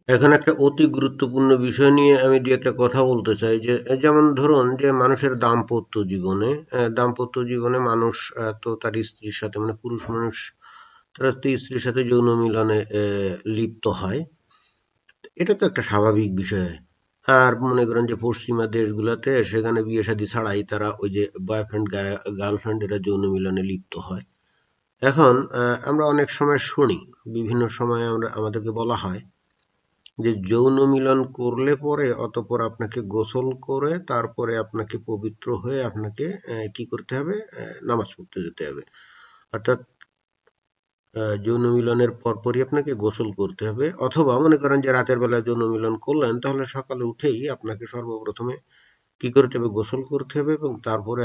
এখন একটা অতি গুরুত্বপূর্ণ বিষয় নিয়ে আমি দু একটা কথা বলতে চাই যে যেমন ধরুন যে মানুষের দাম্পত্য জীবনে মানুষ তো তার স্ত্রীর সাথে মানে পুরুষ মানুষ তার স্ত্রীর সাথে যৌন মিলনে লিপ্ত হয়। এটা তো একটা স্বাভাবিক বিষয়। আর মনে করেন যে পশ্চিমা দেশগুলোতে সেখানে বিয়ে শাদী ছাড়াই তারা ওই যে বয়ফ্রেন্ড গার্লফ্রেন্ড এরা যৌন মিলনে লিপ্ত হয়। এখন আমরা অনেক সময় শুনি, বিভিন্ন সময় আমাদেরকে বলা হয় যে যৌন মিলন করলে পরে অতঃপর আপনাকে গোসল করে তারপরে আপনাকে পবিত্র হয়ে আপনাকে কি করতে হবে, নামাজ পড়তে যেতে হবে। অর্থাৎ যৌন মিলনের পরপরই আপনাকে গোসল করতে হবে, অথবা মনে করেন যে রাতের বেলা যৌন মিলন করলেন তাহলে সকালে উঠেই আপনাকে সর্বপ্রথমে কি করতে হবে, গোসল করতে হবে এবং তারপরে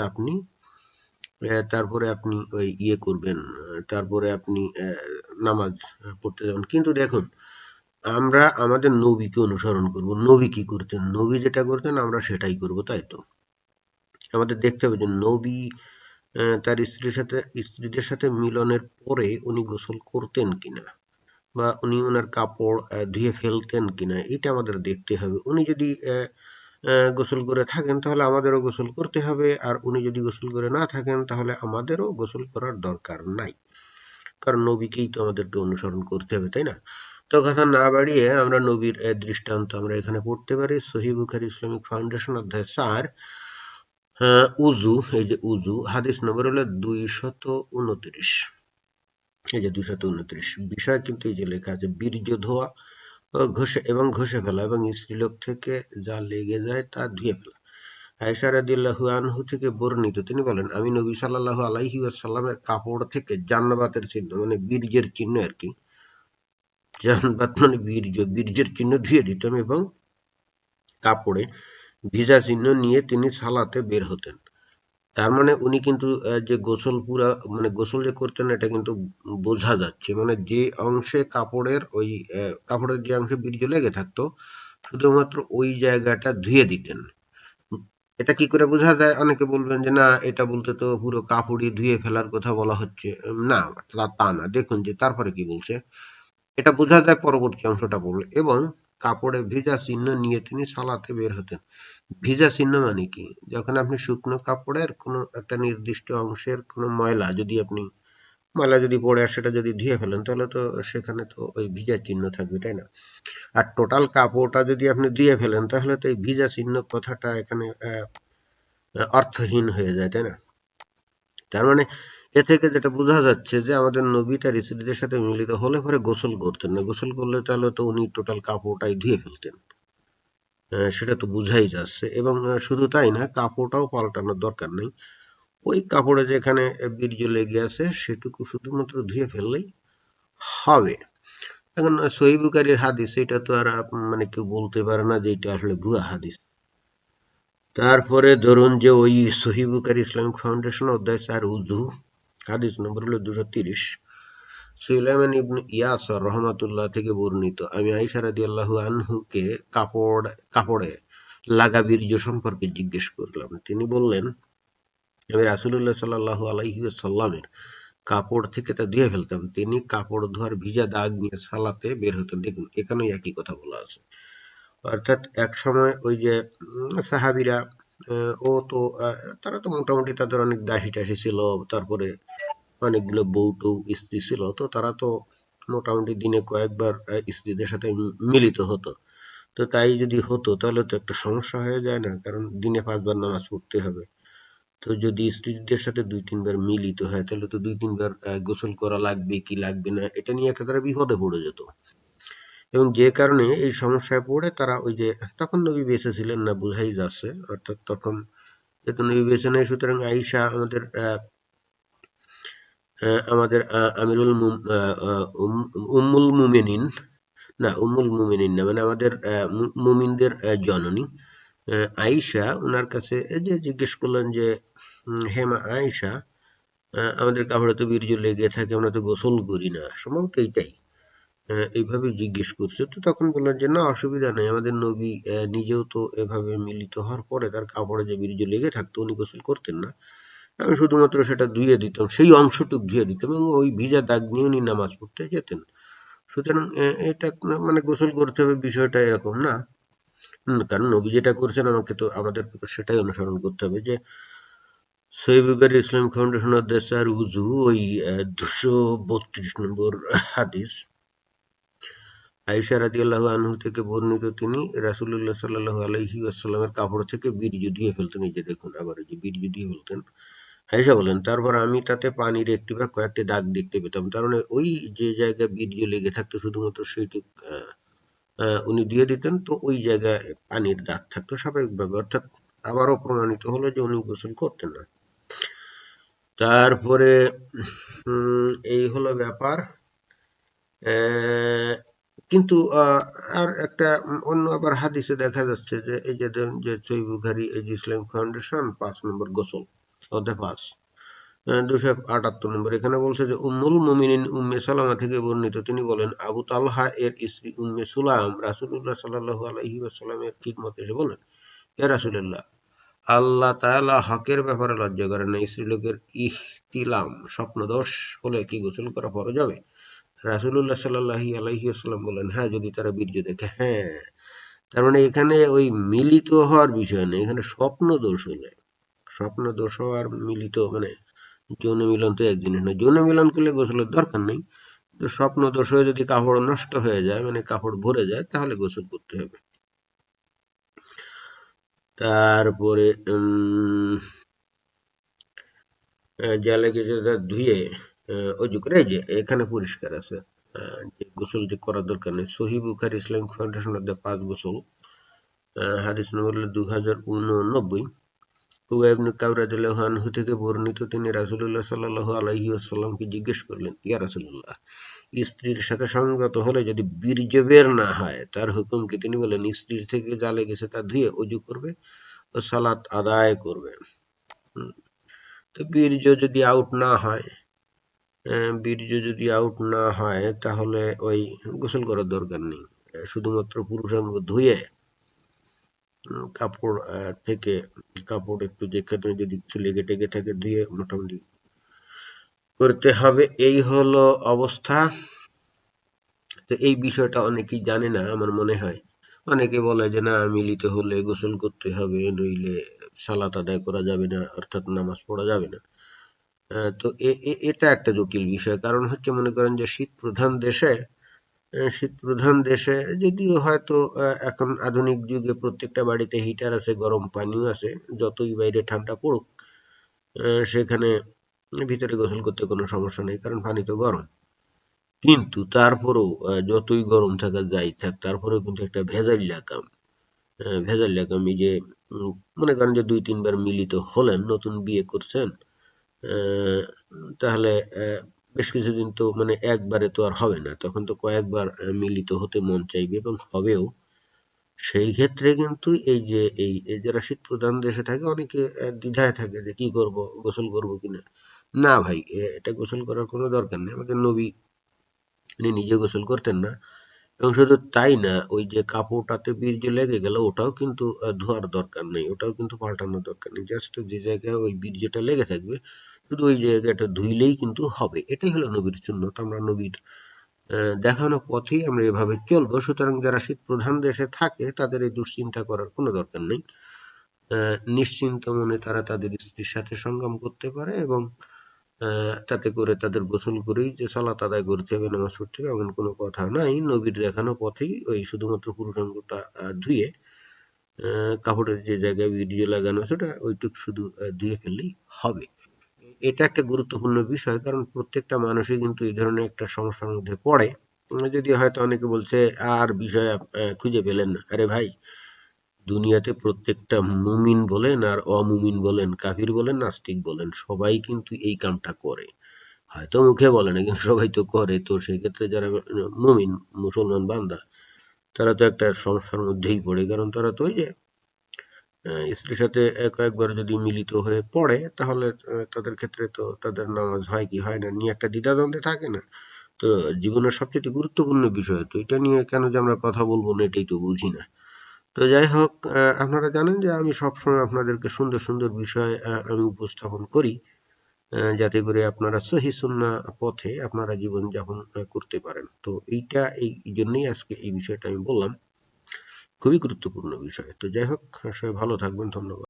আপনি ওই ইয়ে করবেন, তারপরে আপনি নামাজ পড়তে যাবেন। কিন্তু দেখুন, আমরা আমাদের নবীকে অনুসরণ করব। নবী কি করতেন? নবী যেটা করতেন আমরা সেটাই করব, তাই তো? আমাদের দেখতে হবে যে নবী তার স্ত্রীদের সাথে মিলনের পরে উনি গোসল করতেন কিনা, বা উনি ওনার কাপড় ধুয়ে ফেলতেন কিনা, এটা আমাদের দেখতে হবে। উনি যদি গোসল করে থাকেন তাহলে আমাদেরও গোসল করতে হবে, আর উনি যদি গোসল করে না থাকেন তাহলে আমাদেরও গোসল করার দরকার নাই। কারণ নবীকেই তো আমাদেরকে অনুসরণ করতে হবে, তাই না? তো কথা না বাড়িয়ে আমরা নবীর দৃষ্টান্ত আমরা এখানে পড়তে পারি। সহিহ বুখারী ইসলামিক ফাউন্ডেশন অধ্যায় 4, উযু, এই যে উযু, হাদিস নম্বর হলো 229। এই যে 229 বিষয় কিন্তু এই যে লেখা আছে, বীর্য ধোয়া ও ঘষে ফেলা এবং স্ত্রীলোক থেকে যা লেগে যায় তা ধুয়ে ফেলা। আয়েশা রাদিয়াল্লাহু আনহু থেকে বর্ণিত, তিনি বলেন, আমি নবী সাল্লাল্লাহু আলাইহি ওয়াসাল্লামের কাপড় থেকে জান্নাতের চিহ্ন মানে বীর্যের চিহ্ন আর কি, জান্নাত মানে বীর্যের চিহ্ন ধুয়ে দিতেন এবং কাপড়ে ভিজা চিহ্ন নিয়ে তিনি সালাতে বের হতেন। তার মানে উনি কিন্তু যে গোসল যে করতেন এটা কিন্তু বোঝা যাচ্ছে, মানে যে অংশে কাপড়ের যে অংশে বীর্য লেগে থাকতো শুধুমাত্র ওই জায়গাটা ধুয়ে দিতেন। এটা কি করে বোঝা যায়? অনেকে বলবেন যে না, এটা বলতে তো পুরো কাপড়ই ধুয়ে ফেলার কথা বলা হচ্ছে। না, তা না। দেখুন যে তারপরে কি বলছে, এটা বোঝা যায় পরবর্তী অংশটা পড়লে, এবং কাপড়ে ভিজা চিহ্ন নিয়ে তিনি সালাতে বের হতেন। ভিজা চিহ্ন মানে কি? যখন আপনি শুকনো কাপড়ের কোনো একটা নির্দিষ্ট অংশের কোনো ময়লা যদি পড়ে আর সেটা যদি ধুয়ে ফেলেন তাহলে তো সেখানে তো ওই ভিজা চিহ্ন থাকবে, তাই না? আর টোটাল কাপড়টা যদি আপনি ধুয়ে ফেলেন তাহলে তো এই ভিজা চিহ্ন কথাটা এখানে অর্থহীন হয়ে যায়, তাই না? তার মানে এ থেকে যেটা বোঝা যাচ্ছে যে আমাদের নবী তার স্ত্রীদের সাথে মিলিত হলে পরে গোসল করতেন না। গোসল করলে তাহলে তো উনি টোটাল কাপড়টাই ধুয়ে ফেলতেন। সেটা তো বুঝাই যাচ্ছে। এবং শুধু তাই না, কাপড়টাও পাল্টানোর দরকার নেই। ওই কাপড়ে যেখানে বীর্য লেগে আছে সেটুকু শুধুমাত্র ধুয়ে ফেললেই হবে। এখন সহিহ বুখারীর হাদিস, এটা তো আর মানে কেউ বলতে পারে না যে এটা আসলে ভুয়া হাদিস। তারপরে ধরুন যে ওই সহিহ বুখারী ইসলামিক ফাউন্ডেশন অধ্যায় 4 উযু, হাদিস নম্বর হলো 230, সুলাইমান ইবনে ইয়াসার রহমাতুল্লাহ থেকে বর্ণিত, আমি আয়েশা রাদিয়াল্লাহু আনহুকে কাপড়ে লাগা বীর্য সম্পর্কে জিজ্ঞেস করলাম। তিনি বললেন, আমি রাসূলুল্লাহ সাল্লাল্লাহু আলাইহি ওয়াসাল্লামের কাপড় থেকে তা ধুয়ে ফেলতাম। তিনি কাপড় ধোয়ার ভিজা দাগ নিয়ে সালাতে বের হতেন। দেখুন এখানেও একই কথা বলা আছে। অর্থাৎ এক সময় ওই যে সাহাবীরা, ও তো তারা তো মোটামুটি তাদের অনেক দাসী-টাসী ছিল। তারপরে অনেকগুলো বউ-টউ স্ত্রী ছিল। তো তারা তো মোটামুটি দিনে কয়েকবার স্ত্রীদের সাথে মিলিত হতো। তো তাই যদি হতো তাহলে তো একটা সমস্যা হয়ে যায় না? কারণ দিনে ৫ বার নামাজ পড়তে হবে। তো যদি স্ত্রীদের সাথে ২-৩ বার মিলিত হয় তাহলে তো ২-৩ বার গোসল করা লাগবে কি লাগবে না এটা নিয়ে একটা তারা বিপদে পড়ে যেত। এবং যে কারণে এই সমস্যায় পড়ে তারা ওই যে, তখন নবী বেঁচে ছিলেন না বোঝাই যাচ্ছে। অর্থাৎ তখন যেহেতু নবী বেঁচে নেই, সুতরাং আয়েশা আমাদের আমিরুল উম্মুল মুমিনিন, না উম্মুল মুমিনিন না, মানে আমাদের মুমিনদের জননী আয়েশা উনার কাছে এই যে জিজ্ঞেস করলেন যে, হে মা আয়েশা, আমাদের কাপড়ে তো বীর্য লেগে থাকে, আমরা তো গোসল করি না, সম্ভবত এইটাই এইভাবে জিজ্ঞেস করছে। তো তখন বললেন যে না, অসুবিধা নেই, আমাদের নবী নিজেও তো এভাবে মিলিত হওয়ার পরে তার কাপড়ে যে বীর্য লেগে থাকতো উনি গোসল করতেন না। আমি শুধুমাত্র সেটা ধুয়ে দিতাম, সেই অংশটুক ধুয়ে দিতাম এবং ওই ভিজা দাগ নিয়ে উনি নামাজ পড়তে যেতেন। সুতরাং এটা মানে গোসল করতে হবে বিষয়টা এরকম না। কারণ নবী যেটা করছেন আমাদের সেটাই অনুসরণ করতে হবে। যে সহিহ Bukhari Islamic foundation of the sir উজু ওই 232 নম্বর হাদিস, আয়েশা রাদিয়াল্লাহু আনহু থেকে বর্ণিত, তিনি রাসূলুল্লাহ সাল্লাল্লাহু আলাইহি ওয়াসাল্লামের কাপড় থেকে বীর্য দিয়ে ফেলতেন। এই যে দেখুন, আবার এই যে বীর্য দিয়ে ফেলতেন। আয়েশা বলেন, তারপর আমি তাতে পানির একটি বা কয়েকটি দাগ দেখতে পেতাম। তার মানে ওই যে জায়গায় বীর্য লেগে থাকতো শুধুমাত্র সেইটুক উনি দিয়ে দিতেন, তো ওই জায়গায় পানির দাগ থাকতো স্বাভাবিকভাবে। অর্থাৎ আবারও প্রমাণিত হলো যে উনি গোসল করতেন না। তারপরে এই হলো ব্যাপার। আহ, কিন্তু আর একটা অন্য আবার হাদিসে দেখা যাচ্ছে যে এই যে দেখুন, যে সহিহ বুখারী এই যে ইসলামিক ফাউন্ডেশন 5 নম্বর গোসল অধ্যায় 5, 278 নম্বর, এখানে বলছে যে উম্মুল মুমিনিন উম্মে সালামা থেকে বর্ণিত, তিনি বলেন, আবু তালহা এর স্ত্রী উম্মে সুলাম রাসূলুল্লাহ সাল্লাল্লাহু আলাইহি ওয়াসাল্লামের খিদমতে এসে বলেন, হে রাসূলুল্লাহ, আল্লাহ তাআলা হকের ব্যাপারে লজ্জা করেন না। স্ত্রীলোকের ইহতিলাম স্বপ্নদোষ হলে কি গোসল করা ফরজ হবে? রাসূলুল্লাহ সাল্লাল্লাহু আলাইহি ওয়াসাল্লাম বলেন, হ্যাঁ, যদি তারা বীর্য দেখে। হ্যাঁ, তার মানে এখানে ওই মিলিত হওয়ার বিষয় নেই, এখানে স্বপ্ন দোষ হলে, স্বপ্ন দোষ হওয়ার মিলিত মানে যৌন মিলন তো এক জিনিস নয়। যৌন মিলন করলে গোসলের দরকার নেই। তো স্বপ্ন দোষ হয়ে যদি কাপড় নষ্ট হয়ে যায়, মানে কাপড় ভরে যায়, তাহলে গোসল করতে হবে। তারপরে জালে কিছু ধুয়ে অজু করে, এই যে এখানে পরিষ্কার আছে যে গোসল যে করার দরকার নেই। সহিহ বুখারী ইসলামিক ফাউন্ডেশনের 5 গোসল, হাদিস নম্বর হলো 2089। উবাই ইবনে কাব রাদিয়াল্লাহু আনহু থেকে বর্ণিত, তিনি রাসূলুল্লাহ সাল্লাল্লাহু আলাইহি ওয়াসাল্লামকে জিজ্ঞেস করলেন, ইয়া রাসূলুল্লাহ, স্ত্রীর সাথে সঙ্গত হলে যদি বীর্য বের না হয় তার হুকুম কি? তিনি বলেন, স্ত্রীর থেকে যা লেগেছে তা ধুয়ে অজু করবে ও সালাত আদায় করবে। তো বীর্য যদি আউট না হয় তাহলে ওই গোসল করার দরকার নেই। শুধুমাত্র পুরুষাঙ্গ ধুয়ে কাপড় থেকে কাপড় একটু যেখানে যদি কিছু লেগে টেগে থাকে ধুয়ে মোটামুটি করতে হবে। এই হলো অবস্থা। তো এই বিষয়টা অনেকেই জানে না আমার মনে হয়। অনেকে বলে যে না, মিলিত হলে গোসল করতে হবে, নইলে সালাত আদায় করা যাবে না, অর্থাৎ নামাজ পড়া যাবে না। তো এটা একটা জটিল বিষয়। কারণ হচ্ছে, মনে করেন যে শীত প্রধান দেশে যদিও হয়তো এখন আধুনিক যুগে প্রত্যেকটা বাড়িতে হিটার আছে, গরম পানিও আছে, যতই বাইরে ঠান্ডা পড়ুক সেখানে ভিতরে গোসল করতে কোনো সমস্যা নেই, কারণ পানি তো গরম। কিন্তু তারপরেও যতই গরম থাকা যাই থাক, তারপরেও কিন্তু একটা ভেজাল্লা কাম এই যে মনে করেন যে 2-3 বার মিলিত হলেন, নতুন বিয়ে করছেন, আহ, তাহলে বেশ কিছুদিন তো মানে একবারে তো আর হবে না, তখন তো কয়েকবার মিলিত হতে মন চাইবে এবং হবেও। সেই ক্ষেত্রে কিন্তু এই যারা শীত প্রধান দেশে থাকে, অনেকে দ্বিধায় থাকে যে কি করব, গোসল করব কিনা। না ভাই, এটা গোসল করার কোনো দরকার নেই। আমাদের নবী তিনি নিজে গোসল করতেন না। এবং শুধু তাই না, ওই যে কাপড়টাতে বীর্য লেগে গেল, ওটাও কিন্তু ধোয়ার দরকার নেই, ওটাও কিন্তু পাল্টানোর দরকার নেই। জাস্ট যে জায়গায় ওই বীর্যটা লেগে থাকবে, শুধু ওই জায়গাটা ধুইলেই কিন্তু হবে। এটাই হলো নবীর সুন্নত। আমরা নবীর দেখানো পথেই আমরা এভাবে চলবো। সুতরাং যারা শীত প্রধান দেশে থাকে তাদের এই দুশ্চিন্তা করার কোনো দরকার নেই। নিশ্চিন্ত মনে তারা তাদের স্ত্রীর সাথে সঙ্গম করতে পারে, এবং তাতে করে তাদের গোসল করেই যে সালাত আদায় করতে হবে, নামাজ পড়তে হবে, এমন কোনো কথা নাই। নবীর দেখানো পথেই ওই শুধুমাত্র পুরুষাঙ্গটা ধুয়ে কাপড়ের যে জায়গায় বীর্য লাগানো আছে ওটা ওইটুক শুধু ধুয়ে ফেললেই হবে। এটা একটা গুরুত্বপূর্ণ বিষয়, কারণ প্রত্যেকটা মানুষই কিন্তু এই ধরনের একটা সমস্যার মধ্যে পড়ে। যদি হয়তো অনেকে বলছে আর বিষয় খুঁজে পেলেন না। আরে ভাই, দুনিয়াতে প্রত্যেকটা মুমিন বলেন আর অমুমিন বলেন, কাফির বলেন, নাস্তিক বলেন, সবাই কিন্তু এই কামটা করে। হয়তো মুখে বলে না, কিন্তু সবাই তো করে। তো সেক্ষেত্রে যারা মুমিন, মুসলমান বান্দা, তারা তো একটা সমস্যার মধ্যেই পড়ে। কারণ তারা তো ওই যে স্ত্রীর সাথে কয়েকবার যদি মিলিত হয়ে পড়ে, তাহলে তাদের ক্ষেত্রে তো তাদের নামাজ হয় কি হয় না নিয়ে একটা দ্বিধাদ্বন্দ্বে থাকে না। তো জীবনের সবচেয়ে গুরুত্বপূর্ণ বিষয়, তো এটা নিয়ে কেন যে আমরা কথা বলবো না, এটাই তো বুঝি না। তো যাই হোক, আপনারা জানেন যে আমি সবসময় আপনাদেরকে সুন্দর সুন্দর বিষয় আমি উপস্থাপন করি। যাতে করে আপনারা সহি সুন্নাহ পথে আপনারা জীবনযাপন করতে পারেন। তো এই জন্যই আজকে এই বিষয়টা আমি বললাম। খুবই গুরুত্বপূর্ণ বিষয়। তো যাই হোক, সবাই ভালো থাকবেন। ধন্যবাদ।